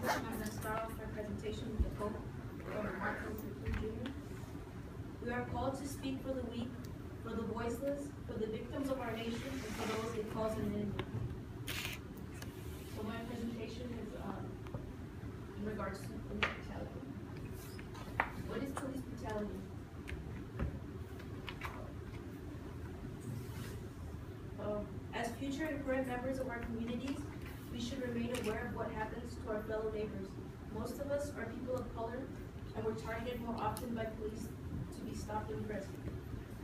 I'm going to start off my presentation with a quote from Martin Luther King Jr. "We are called to speak for the weak, for the voiceless, for the victims of our nation, and for those it calls an enemy." So my presentation is in regards to police brutality. What is police brutality? As future and current members of our communities, we should remain aware of what happens to our fellow neighbors. Most of us are people of color, and we're targeted more often by police to be stopped and frisked.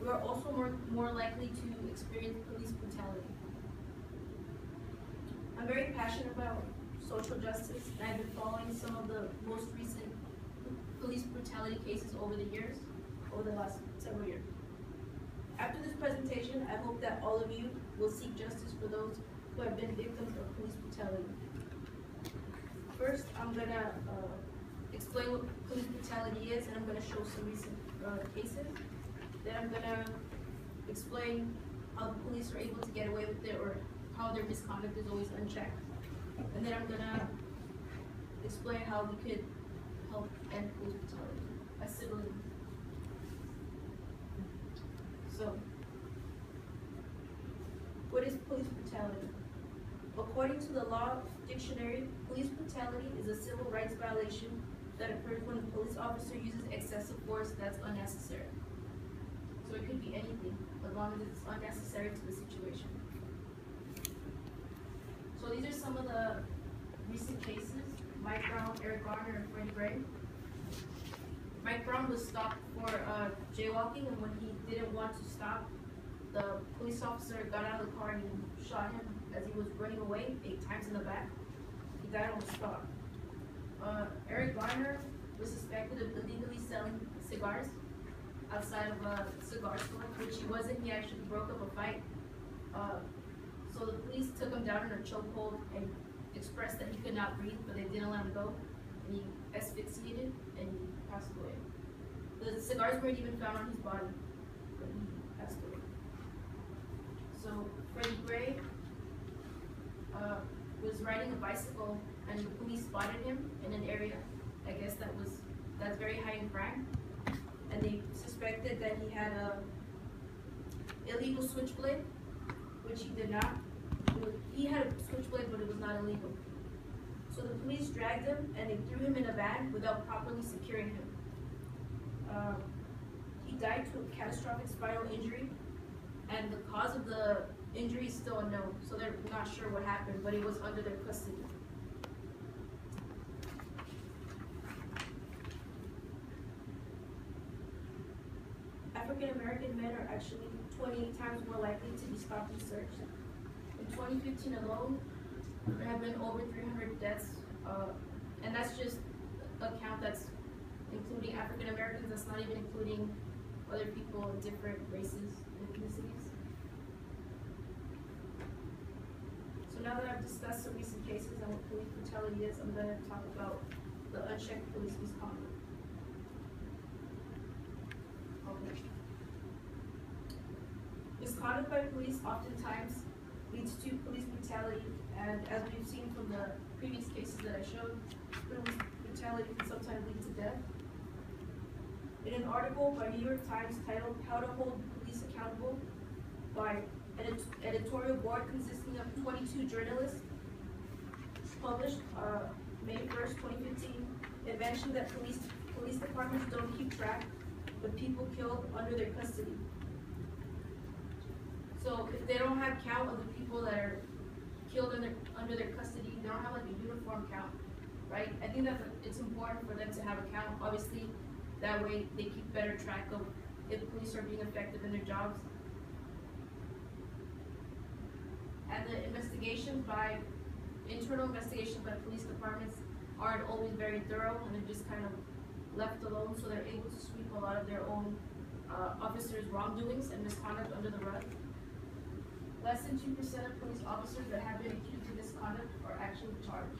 We are also more likely to experience police brutality. I'm very passionate about social justice, and I've been following some of the most recent police brutality cases over the last several years. After this presentation, I hope that all of you will seek justice for those who have been victims of police brutality. First, I'm going to explain what police brutality is, and I'm going to show some recent cases. Then I'm going to explain how the police are able to get away with it, or how their misconduct is always unchecked. And then I'm going to explain how we could help end police brutality as civilians. So, what is police brutality? According to the law dictionary, police brutality is a civil rights violation that occurs when a police officer uses excessive force that's unnecessary. So it could be anything, as long as it's unnecessary to the situation. So these are some of the recent cases: Mike Brown, Eric Garner, and Freddie Gray. Mike Brown was stopped for jaywalking, and when he didn't want to stop, the police officer got out of the car and shot him as he was running away 8 times in the back. He died on the spot. Eric Garner was suspected of illegally selling cigars outside of a cigar store, which he wasn't. He actually broke up a fight. So the police took him down in a chokehold and expressed that he could not breathe, but they didn't let him go. And he asphyxiated and he passed away. The cigars weren't even found on his body, but he passed away. So Freddie Gray was riding a bicycle, and the police spotted him in an area, I guess that's very high in crime, and they suspected that he had a illegal switchblade, which he did not. He had a switchblade, but it was not illegal. So the police dragged him and they threw him in a van without properly securing him. He died to a catastrophic spinal injury, and the cause of the injury is still unknown, so they're not sure what happened, but it was under their custody. African American men are actually 28 times more likely to be stopped and searched. In 2015 alone, there have been over 300 deaths, and that's just a count that's including African Americans. That's not even including other people of different races and ethnicities. So now that I've discussed some recent cases and what police brutality is, I'm going to talk about the unchecked police misconduct. Misconduct by police oftentimes leads to police brutality, and as we've seen from the previous cases that I showed, police brutality can sometimes lead to death. In an article by New York Times titled "How to Hold Police Accountable" by an editorial board consisting of 22 journalists, published May 1st, 2015, it mentioned that police departments don't keep track of people killed under their custody. So if they don't have count of the people that are killed under their custody, they don't have like a uniform count, right? I think that it's important for them to have a count. Obviously, that way they keep better track of if police are being effective in their jobs. And the internal investigations by police departments aren't always very thorough, and they're just kind of left alone, so they're able to sweep a lot of their own officers' wrongdoings and misconduct under the rug. Less than 2% of police officers that have been accused of misconduct are actually charged.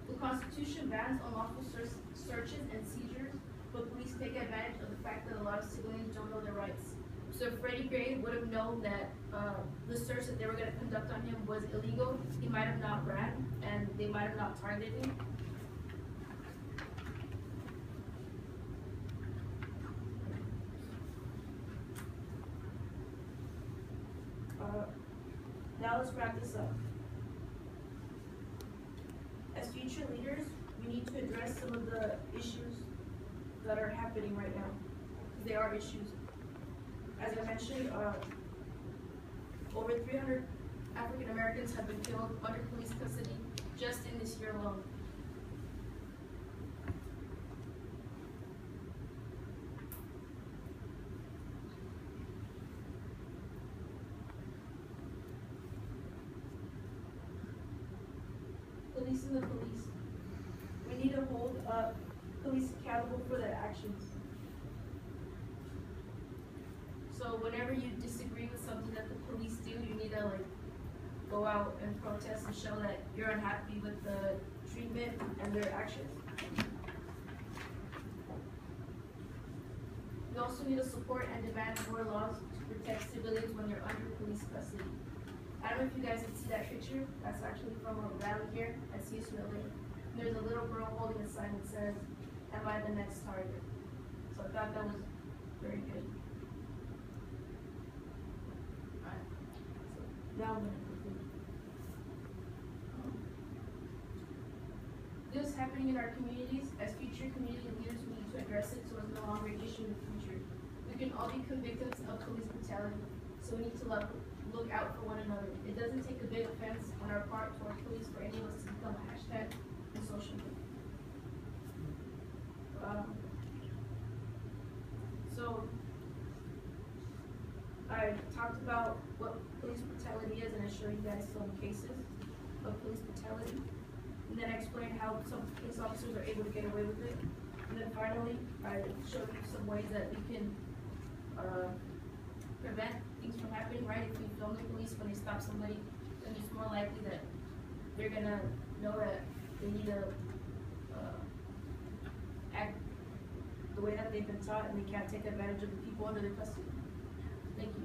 The Constitution bans unlawful searches and seizures, but police take advantage of the fact that a lot of civilians don't know their rights. So Freddie Gray would have known that the search that they were going to conduct on him was illegal. He might have not ran, and they might have not targeted him. Now let's wrap this up. As future leaders, we need to address some of the issues that are happening right now. They are issues. As I mentioned, over 300 African Americans have been killed under police custody just in this year alone. Police and the police. We need to hold police accountable for their actions. So whenever you disagree with something that the police do, you need to go out and protest and show that you're unhappy with the treatment and their actions. We also need to support and demand more laws to protect civilians when they're under police custody. I don't know if you guys can see that picture. That's actually from a rally here at CSULA. There's a little girl holding a sign that says, "Am I the next target?" So I thought that was very good. Alright, so now I'm going to conclude. This is happening in our communities. As future community leaders, we need to address it so it's no longer an issue in the future. We can all be victims of police brutality, so we need to look out for one another. It doesn't take a big offense on our part toward police for any of us to become a hashtag in social media. So I talked about what police brutality is, and I showed you guys some cases of police brutality. And then I explained how some police officers are able to get away with it. And then finally, I showed you some ways that we can prevent things from happening, right? If we film the police when they stop somebody, then it's more likely that they're gonna know that they need to act the way that they've been taught, and they can't take advantage of the people under their custody. Thank you.